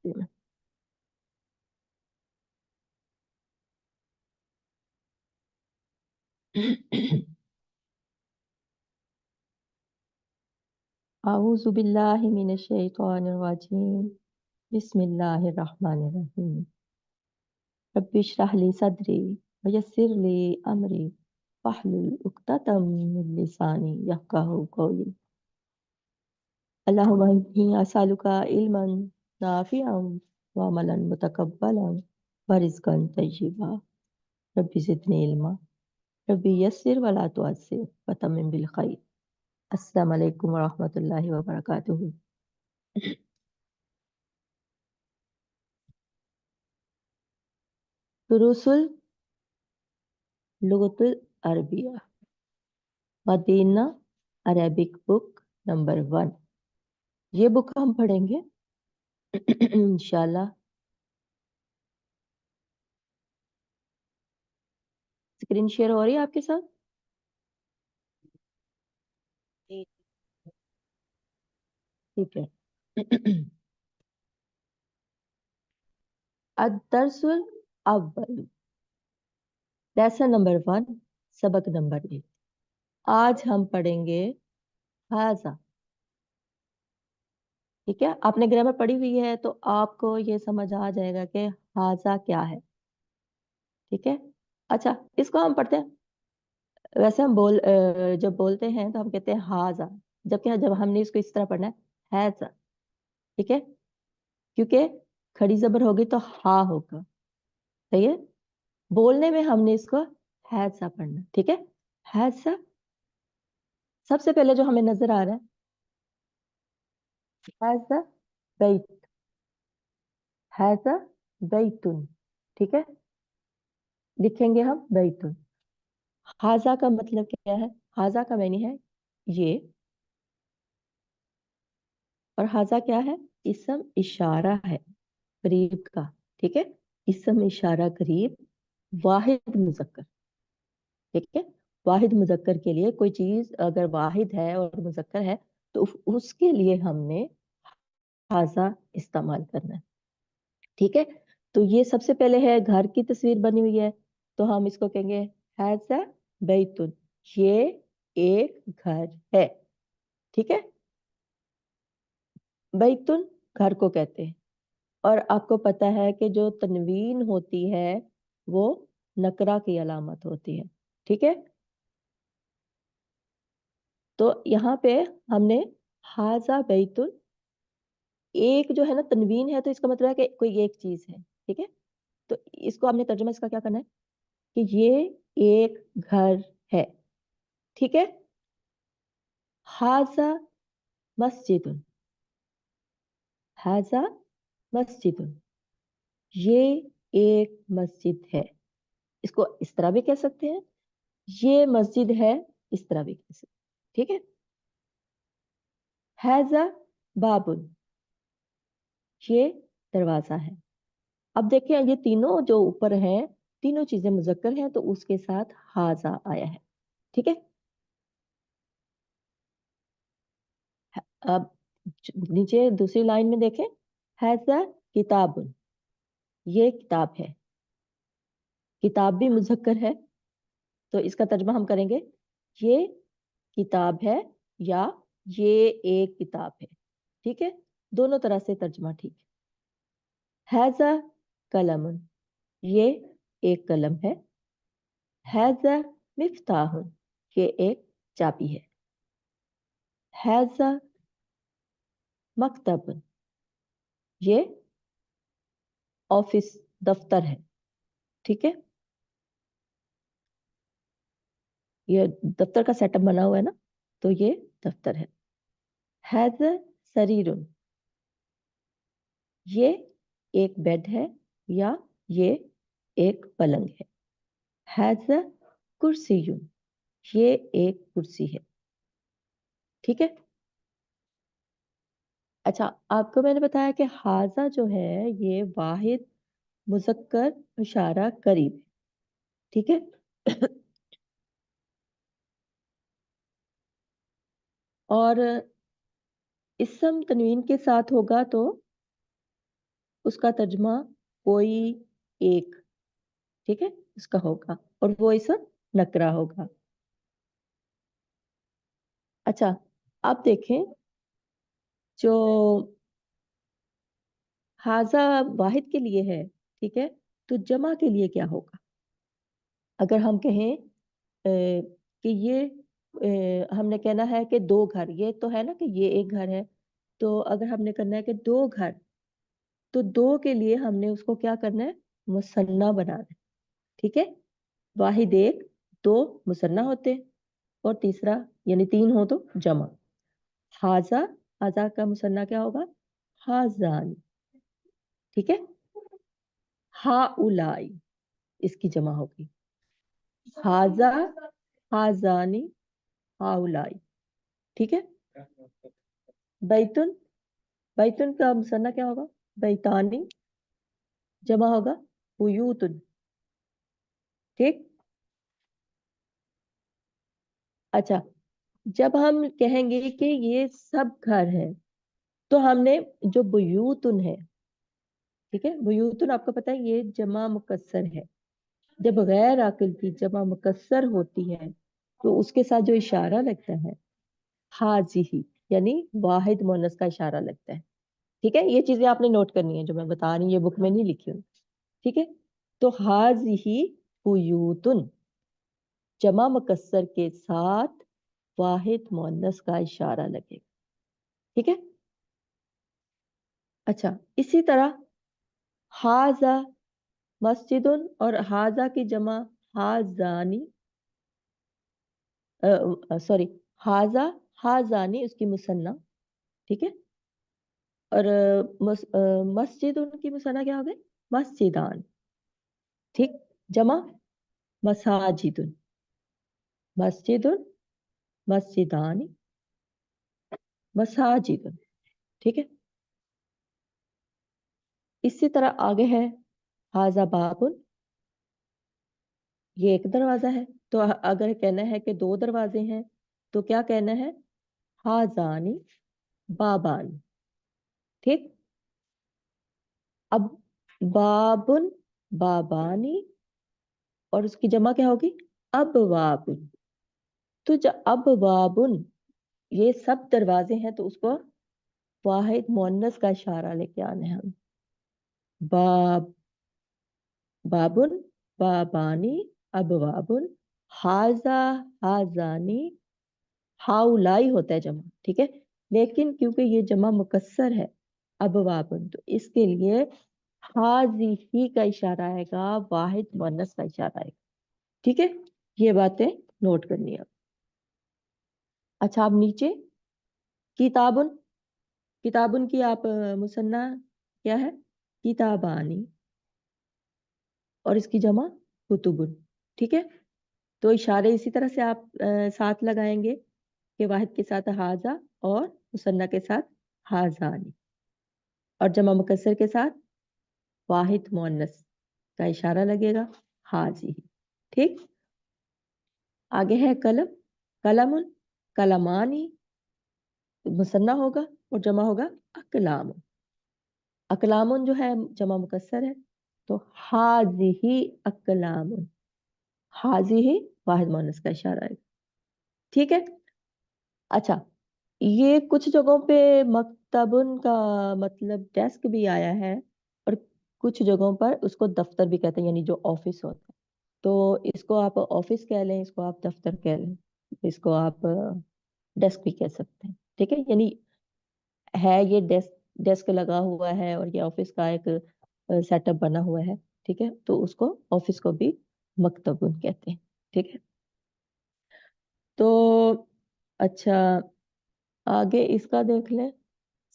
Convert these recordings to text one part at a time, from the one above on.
करती हूँ। आऊज़ु बिल्लाहि मिनश शैतानिर रजीम। बिस्मिल्लाहिर रहमानिर रहीम। रब्बि इश्रह ली सदरी व यस्सिर ली अमरी वहलुल उक़दतम मिन लिसानी यफ़क़हू क़ौली। अल्लाहुम्मा इन्नी असअलुका इल्मन नाफ़िअन व अमलन मुतक़ब्बलन व रिज़्क़न तय्यिबा। रब्बि ज़िदनी इल्मा। रब्बि यस्सिर व ला तुअस्सिर व तम्मिम बिल खैर। अस्सलामु अलैकुम व रहमतुल्लाहि व बरकातुहू। दुरूसुल लुगतुल अरबिया मदीना अरेबिक बुक नंबर 1। ये बुक हम पढ़ेंगे इंशाल्लाह। स्क्रीन शेयर हो रही है आपके साथ? ठीक है। अद-दर्सुल अव्वल, लेसन नंबर 1, सबक नंबर 1। आज हम पढ़ेंगे हाजा। ठीक है, आपने ग्रामर पढ़ी हुई है तो आपको ये समझ आ जाएगा कि हाजा क्या है। ठीक है, अच्छा इसको हम पढ़ते हैं। वैसे हम जब बोलते हैं तो हम कहते हैं हाजा, जबकि जब हमने इसको इस तरह पढ़ना है हैजा। ठीक है, क्योंकि खड़ी जबर होगी तो हा होगा। सही है, बोलने में हमने इसको हैजा पढ़ना। ठीक है, हैजा सबसे पहले जो हमें नजर आ रहा है हैजा बैत, हैजा बैतुन। ठीक है, लिखेंगे हम बैतुन। हाजा का मतलब क्या है? हाजा का मैंने है ये, और हाजा क्या है? इसम इशारा है करीब का। ठीक है, इसम इशारा करीब, वाहिद मुजक्कर। ठीक है, वाहिद मुजक्कर के लिए कोई चीज अगर वाहिद है और मुजक्कर है तो उसके लिए हमने हाजा इस्तेमाल करना है। ठीक है, तो ये सबसे पहले है, घर की तस्वीर बनी हुई है तो हम इसको कहेंगे हाजा बैतुन, ये एक घर है। ठीक है, बैतुन घर को कहते हैं। और आपको पता है कि जो तनवीन होती है वो नकरा की अलामत होती है। ठीक है, तो यहाँ पे हमने हाजा बैतुन, एक जो है ना तनवीन है तो इसका मतलब है कि कोई एक चीज है। ठीक है, तो इसको हमने तर्जुमा इसका क्या करना है कि ये एक घर है। ठीक है, हाजा मस्जिदुन, हाजा मस्जिदुन, ये एक मस्जिद है। इसको इस तरह भी कह सकते हैं, ये मस्जिद है, इस तरह भी कह सकते हैं। ठीक है, हैजा बाबुन, ये दरवाजा है। अब देखिए ये तीनों जो ऊपर हैं, तीनों चीजें मुजक्कर हैं तो उसके साथ हाजा आया है। ठीक है, अब नीचे दूसरी लाइन में देखें, हैजा किताबुन, ये किताब है। किताब भी मुजक्कर है तो इसका तर्जुमा हम करेंगे ये किताब है या ये एक किताब है। ठीक है, दोनों तरह से तर्जुमा ठीक है। हैजा कलमुन, ये एक कलम है। हैजा मिफ्ताहुन, ये एक चाबी है। हैजा मकतबुन, ये ऑफिस दफ्तर है। ठीक है, ये दफ्तर का सेटअप बना हुआ है ना, तो ये दफ्तर है। हैजा सरीरुन, ये एक बेड है या ये एक पलंग है। हैजा कुर्सियुन, ये एक कुर्सी है। ठीक है, अच्छा आपको मैंने बताया कि हाजा जो है ये वाहिद मुजक्कर इशारा करीब है। ठीक है और इसम तनवीन के साथ होगा तो उसका तर्जमा कोई एक, ठीक है, उसका होगा, और वो इसम नकरा होगा। अच्छा, अब देखें, जो हाजा वाहिद के लिए है, ठीक है, तो जमा के लिए क्या होगा? अगर हम कहें कि ये हमने कहना है कि दो घर, ये तो है ना कि ये एक घर है, तो अगर हमने करना है कि दो घर, तो दो के लिए हमने उसको क्या करना है? मुसन्ना बनाना है, ठीक है। वाहिद एक, दो मुसन्ना होते हैं, और तीसरा यानी तीन हो तो जमा। हाजा, हाजा का मुसन्ना क्या होगा? हाजान, ठीक है। हा उलाई, इसकी जमा होगी हाजा, हाजानी, हा उलाई, ठीक है। बैतुन, बैतुन का मुसन्ना क्या होगा? बैतानी, जमा होगा बुयूतुन, ठीक। अच्छा, जब हम कहेंगे कि ये सब घर है, तो हमने जो बुयूतुन है, ठीक है, बुयूतुन आपको पता है ये जमा मुकस्सर है। जब गैर आकिल की जमा मुकस्सर होती है, तो उसके साथ जो इशारा लगता है हाजिही, यानी वाहिद मुअन्नस का इशारा लगता है, ठीक है। ये चीजें आपने नोट करनी है जो मैं बता रही हूँ, ये बुक में नहीं लिखी हुई, ठीक है। तो हाजिही बुयूतुन जमा मुकस्सर के साथ वाहिद मुअन्नस का इशारा लगेगा, ठीक है। अच्छा, इसी तरह हाजा मस्जिदुन और हाजा की जमा हाजानी, सॉरी, हाजा हाजानी उसकी मुसन्ना, ठीक है। और मस्जिद उनकी मुसन्ना क्या हो गई? मस्जिदान, ठीक। जमा मसाजिदुन, मस्जिदुन, मस्जिदानी, मसाजिदुन, ठीक है। इसी तरह आगे है हाजा बाबुन, ये एक दरवाजा है। तो अगर कहना है कि दो दरवाजे हैं, तो क्या कहना है? हाजानी बाबान, ठीक। अब बाबुन, बाबानी, और उसकी जमा क्या होगी? अब वाबुन। तो जब अब वाबुन ये सब दरवाजे हैं, तो उसको वाहिद मुअन्नस का इशारा लेके आना है हम। बाब, बाबुन, बाबानी, अबवाबुन, हाजा, हाजानी, हाउलाई होता है जमा, ठीक है। लेकिन क्योंकि ये जमा मुकस्सर है अबवाबुन, तो इसके लिए हाजी ही का इशारा आएगा, वाहिद मुअन्नस का इशारा आएगा, ठीक है। ये बातें नोट करनी है। अच्छा, अब नीचे किताबुन, किताबुन की आप मुसन्ना क्या है? किताबानी, और इसकी जमा कुतुबुन, ठीक है। तो इशारे इसी तरह से आप साथ लगाएंगे कि वाहिद के साथ हाजा, और मुसन्ना के साथ हाजानी, और जमा मुकस्सर के साथ वाहिद मुअन्नस का इशारा लगेगा हाजी, ठीक। आगे है कलम, कलमुन, कलमानी, मुसन्ना होगा और जमा होगा अकलाम। अकलामुन जो है जमा मुकस्सर है, तो हाजी ही अकलामुन, हाजी ही वाहिद मुअन्नस का इशारा है, ठीक है। अच्छा, ये कुछ जगहों पे मकतबुन का मतलब डेस्क भी आया है, और कुछ जगहों पर उसको दफ्तर भी कहते हैं, यानी जो ऑफिस होता है। तो इसको आप ऑफिस कह लें, इसको आप दफ्तर कह लें, इसको आप डेस्क भी कह सकते हैं, ठीक है। यानी है ये डेस्क, डेस्क लगा हुआ है और ये ऑफिस का एक सेटअप बना हुआ है, ठीक है, तो उसको ऑफिस को भी मकतबुन कहते हैं, ठीक है। तो अच्छा, आगे इसका देख लें,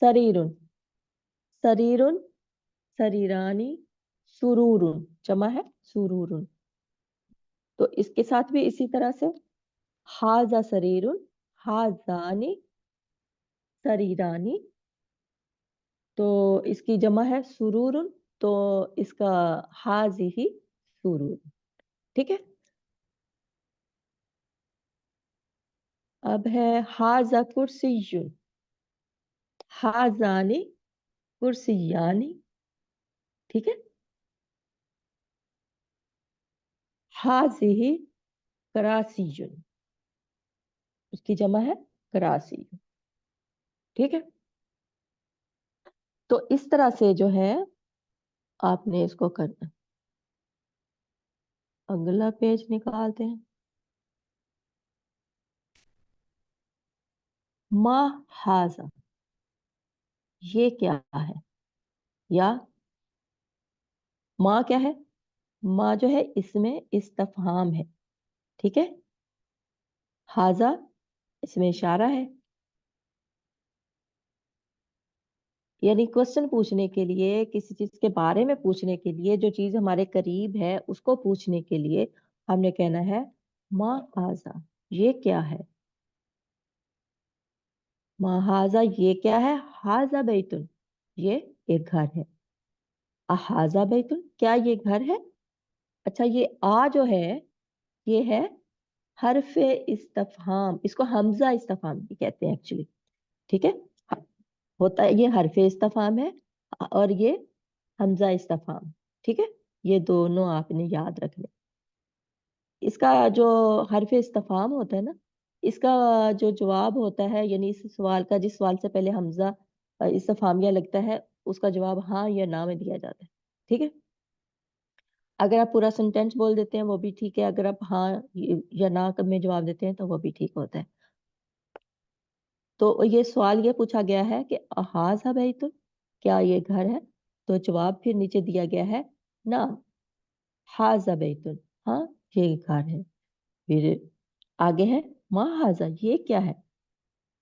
शरीरुन, शरीरुन, शरीरानी, सुरूरुन, जमा है सुरूरुन। तो इसके साथ भी इसी तरह से हाजा शरीरुन, हाजानी, शरीरानी, तो इसकी जमा है सुरूरुन, तो इसका हाजी ही सुरूर, ठीक है। अब है हाजा कुर्सियुन, हाजानी कुर्सियानी, ठीक है। हाज़िही करासीयुन, उसकी जमा है करासी। ठीक है, तो इस तरह से जो है आपने इसको करना। अगला पेज निकालते हैं। मा हाजा, ये क्या है, या माँ क्या है, माँ जो है इसमें इस्तफहाम है। ठीक है, हाजा इसमें इशारा है, यानी क्वेश्चन पूछने के लिए, किसी चीज के बारे में पूछने के लिए, जो चीज हमारे करीब है उसको पूछने के लिए हमने कहना है मा हाजा, ये क्या है। मा हाजा ये क्या है, हाजा बैतुन, ये एक घर है। अहाजा बैतुन, क्या ये घर है। अच्छा, ये आ जो है ये है हरफे इस्तफहाम, इसको हमजा इस्तफहाम भी कहते हैं एक्चुअली। ठीक है, होता है ये हरफे इस्तफहाम है और ये हमजा इस्तफहाम। ठीक है, ये दोनों आपने याद रखने। इसका जो हरफे इस्तफहाम होता है ना, इसका जो जवाब होता है, यानी इस सवाल का, जिस सवाल से पहले हमजा इस्तफहामिया लगता है, उसका जवाब हाँ या ना में दिया जाता है। ठीक है, अगर आप पूरा सेंटेंस बोल देते हैं वो भी ठीक है, अगर आप हाँ या ना में जवाब देते हैं तो वो भी ठीक होता है। तो ये सवाल ये पूछा गया है कि हाजा बैतुन, क्या ये घर है। तो जवाब फिर नीचे दिया गया है ना, हाजा बैतुन, हाँ ये घर है। फिर आगे है माँ हाजा, ये क्या है,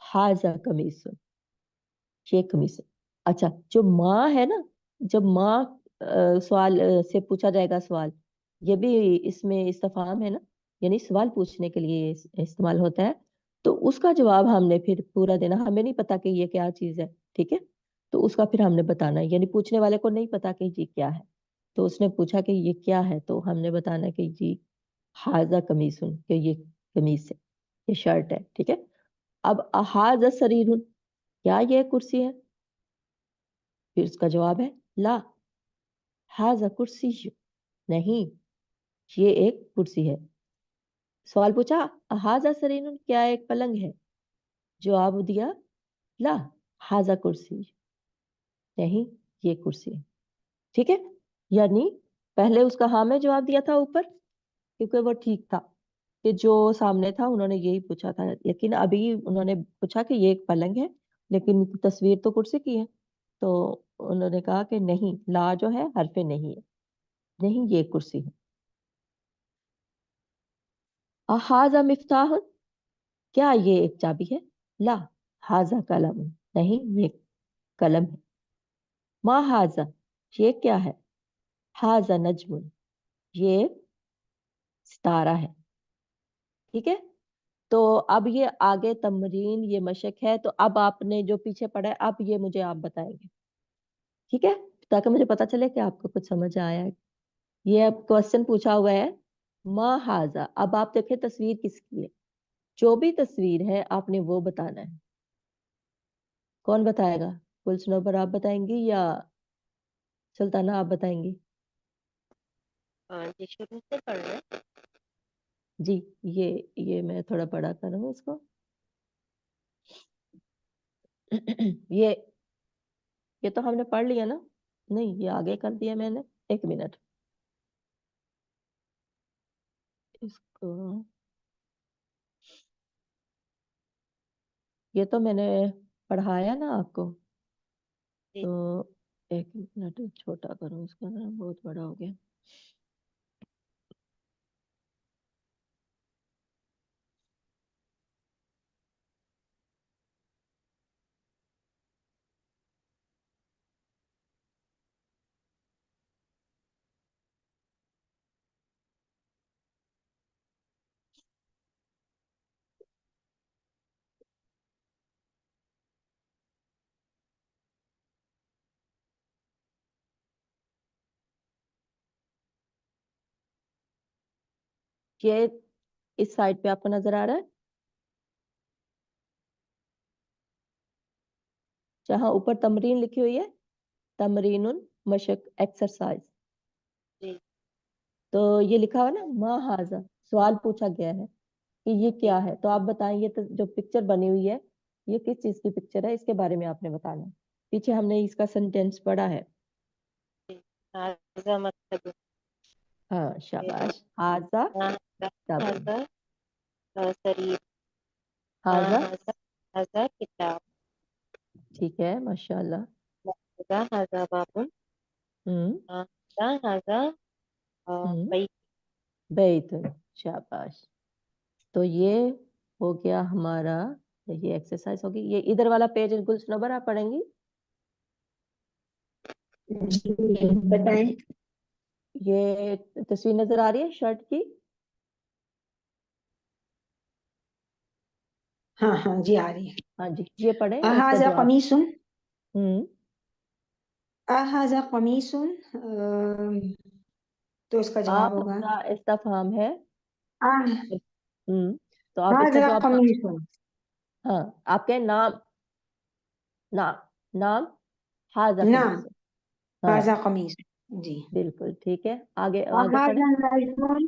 हाजा कमीसुन, ये कमीज है। अच्छा, जो माँ है ना, जब माँ सवाल से पूछा जाएगा सवाल, ये भी इसमें इस्तेफाम है ना, यानी सवाल पूछने के लिए इस्तेमाल होता है। तो उसका जवाब हमने फिर पूरा देना, हमें नहीं पता कि ये क्या चीज है। ठीक है, तो उसका फिर हमने बताना है, यानी पूछने वाले को नहीं पता कि ये क्या है, तो उसने पूछा कि ये क्या है, तो हमने बताना कि जी हाजा कमीसुन, कि ये कमीज है, ये शर्ट है। ठीक है, अब हाजा सरीरुन, क्या ये कुर्सी है। फिर उसका जवाब है ला, हाजा कुर्सी, नहीं ये एक कुर्सी है। सवाल पूछा हाजा सरीन, क्या एक पलंग है। जवाब दिया ला, हाजा कुर्सी, नहीं ये कुर्सी है। ठीक है, यानी पहले उसका हाँ में जवाब दिया था ऊपर, क्योंकि वो ठीक था कि जो सामने था उन्होंने यही पूछा था, लेकिन अभी उन्होंने पूछा कि ये एक पलंग है, लेकिन तस्वीर तो कुर्सी की है। तो उन्होंने कहा कि नहीं, ला जो है हरफे नहीं है, नहीं ये कुर्सी है। हाजा मिफ्ताह, क्या ये एक चाबी है। ला, हाजा कलम, नहीं ये कलम है। मा हाजा, ये क्या है। हाजा नजमुन, ये सितारा है। ठीक है, तो अब ये आगे तमरीन, ये मशक है, तो अब आपने जो पीछे पढ़ा है अब ये मुझे आप बताएंगे। ठीक है, ताकि मुझे पता चले कि आपको कुछ समझ आया है। ये अब क्वेश्चन पूछा हुआ है मा हाजा, अब आप देखें तस्वीर किसकी है। जो भी तस्वीर है आपने वो बताना है। कौन बताएगा, फुल स्नोवर आप बताएंगी या सुल्ताना आप बताएंगी। हाँ जी, शुरू से पढ़ रहे हैं। जी, ये मैं थोड़ा बड़ा करूँ इसको। ये ये तो हमने पढ़ लिया ना, नहीं ये आगे कर दिया मैंने। एक मिनट, इसको, ये तो मैंने पढ़ाया ना आपको। जी। तो एक मिनट छोटा करूँ इसका ना, बहुत बड़ा हो गया। ये इस साइड पे आपको नजर आ रहा है, जहाँ ऊपर तमरीन लिखी हुई है, तमरीनुन मशक एक्सरसाइज। जी तो ये लिखा हुआ ना मा हाजा, सवाल पूछा गया है कि ये क्या है। तो आप बताएं ये तो जो पिक्चर बनी हुई है ये किस चीज की पिक्चर है, इसके बारे में आपने बताना है। पीछे हमने इसका सेंटेंस पढ़ा है। हाजा मतलब हाँ शाबाश। हाजा किताबुन। हाजा शरीर हाजा हाजा हाजा किताब ठीक है माशाल्लाह। हाजा हाजा बाबुन हम्म हाजा हम्म बैत बैतुन शाबाश। तो ये हो गया हमारा, ये एक्सरसाइज होगी। ये इधर वाला पेज गुलशनबर आप पढ़ेंगी। जी बताएं। ये तस्वीर नजर आ रही है शर्ट की। हाँ हाँ जी आ रही है। हाँ जी ये पढ़ें और इसका अहाजा जवाब। कमीसुन, हम्म अहाजा कमीसुन, तो इसका जवाब होगा आपका इस्तेफाम है। आह तो आप इसका हाजा जवाब कमीसुन, हाँ आपके नाम, नाम नाम हाजा नाम कमीज। हाँ हाजा कमीस। जी। बिल्कुल ठीक है। आगे आगे पढ़े। अहाजा नजमुन,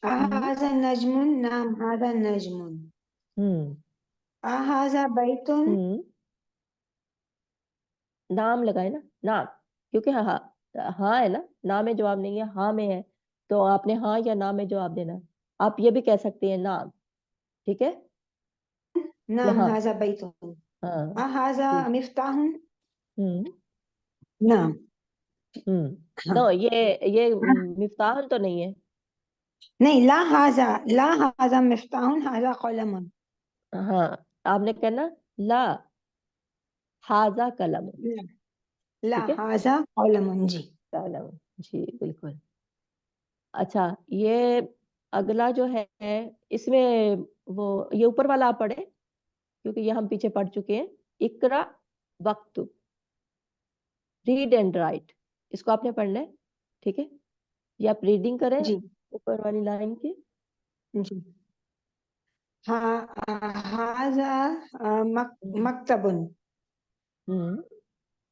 हम्म अहाजा नजमुन, नाम हाजा नजमुन। हम्म अहाजा बैतुन, हम्म नाम लगाए ना, नाम, क्योंकि हाँ हाँ हाँ है ना, ना में जवाब नहीं है, हाँ में है। तो आपने हाँ या ना में जवाब देना है। आप ये भी कह सकते हैं नाम, ठीक है, या नाम हाँ। हाजा बैतुन। हाँ अहाजा ठीक। मिफ्ताहुन, हम्म नाम। हाँ नो ये मिफ्ताहन तो नहीं है। नहीं, ला हाजा मिफ्ताहुन, हाजा कलमुन। हाँ आपने कहना ला हाजा कलम। ला ठीक है हाजा कलमुन जी। कलम, जी बिल्कुल। अच्छा ये अगला जो है इसमें वो ये ऊपर वाला आप पढ़े, क्योंकि ये हम पीछे पढ़ चुके हैं। इकरा वक्त, रीड एंड राइट, इसको आपने पढ़ना है, ठीक है। ये आप रीडिंग करें जी ऊपर वाली लाइन की। जी। हाजा हम्म मकतबुन, हम्म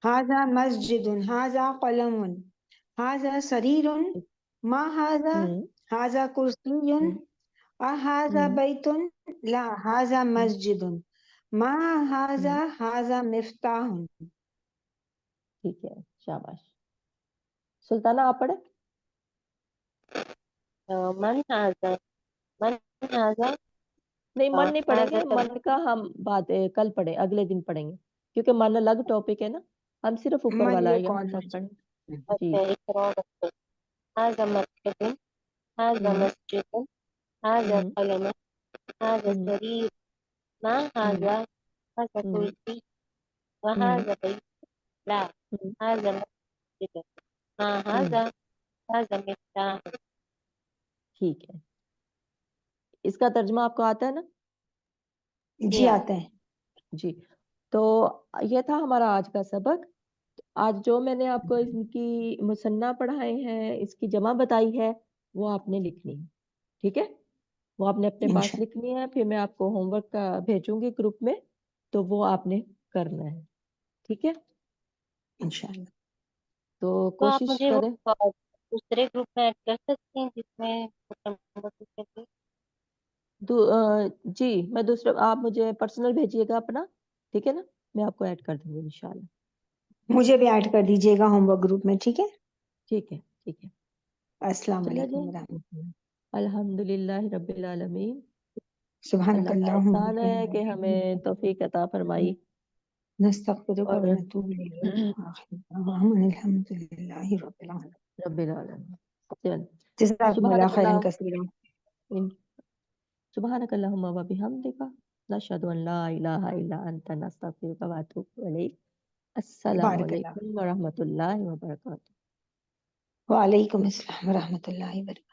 हाजा मस्जिदुन, हाजा कलमुन, हाजा सरीरुन, मा हाजा, हम्म हाजा कुर्सियुन, हम्म हाजा हम्म बैतुन, ला हाजा हम्म, मस्जिदुन, मा हाजा, हम्म, हाजा मिफ्ताहुन। ठीक है शाबाश। सुल्ताना आप पढ़े। मन हाजा मन हाजा नहीं मन नहीं हाजा पढ़ेंगे, मन का हम कल पढ़े, अगले दिन पढ़ेंगे, क्योंकि मन अलग टॉपिक है ना। हम सिर्फ ऊपर मन वाला ये यहाँ कौन है? तक पढ़े। जी। अच्छा इकरा वक्त हाजा मकतबुन हाजा हम्म मस्जिदुन हाजा हम्म कलमुन हाजा हम्म सरीर मा हम्म हाजा हाजा हम्म कुर्सी हम्म وهذا بيت لا हम्म هذا مسجد हम्म, هذا مفتاح ठीक है। इसका तर्जुमा आपको आता है ना। जी या आते हैं। जी। तो ये था हमारा आज का सबक। आज जो मैंने आपको इनकी मुसन्ना पढ़ाए हैं, इसकी जमा बताई है, वो आपने लिखनी है, ठीक है। वो आपने अपने पास इंशाल्लाह लिखनी है, फिर मैं आपको होमवर्क का भेजूंगी ग्रुप में, तो वो आपने करना है, ठीक है। इंशाल्लाह। तो तो आप कोशिश मुझे वो करें। दूसरे ग्रुप में ऐड कर सकते हैं जिसमें जी मैं दूसरा, आप मुझे पर्सनल भेजिएगा अपना, ठीक है ना। मैं आपको ऐड कर दूंगी इंशाल्लाह। मुझे भी ऐड कर दीजिएगा होमवर्क ग्रुप में, ठीक है। ठीक है ठीक है। अस्सलाम चलो जी, वालेकुम वरहमतुल्लाह। अल्हम्दुलिल्लाह रब्बिल आलमीन। सुब्हानक अल्लाह का अल्लाहुम्मा एहसान है कि हमें तौफीक अता फरमाई। नस्तगफिरुका व और नतूबु इलैक। आखिर दअवाना अल्हम्दुलिल्लाहि रब्बिल आलमीन। रब्बिल आलमीन। चल जज़ाकुमुल्लाह खैरन कसीरा। सुब्हानकल्लाहुम्मा व बिहम्दिका नशहदु अन ला इलाहा इल्ला अंता नस्तगफिरुका व अतूबु इलैक। अस्सलामु बारक अल्लाह। अलैकुम व रहमतुल्लाहि व बरकातुहू। वालेकुम अस्सलाम व रहमतुल्लाहि व बरकातुहू।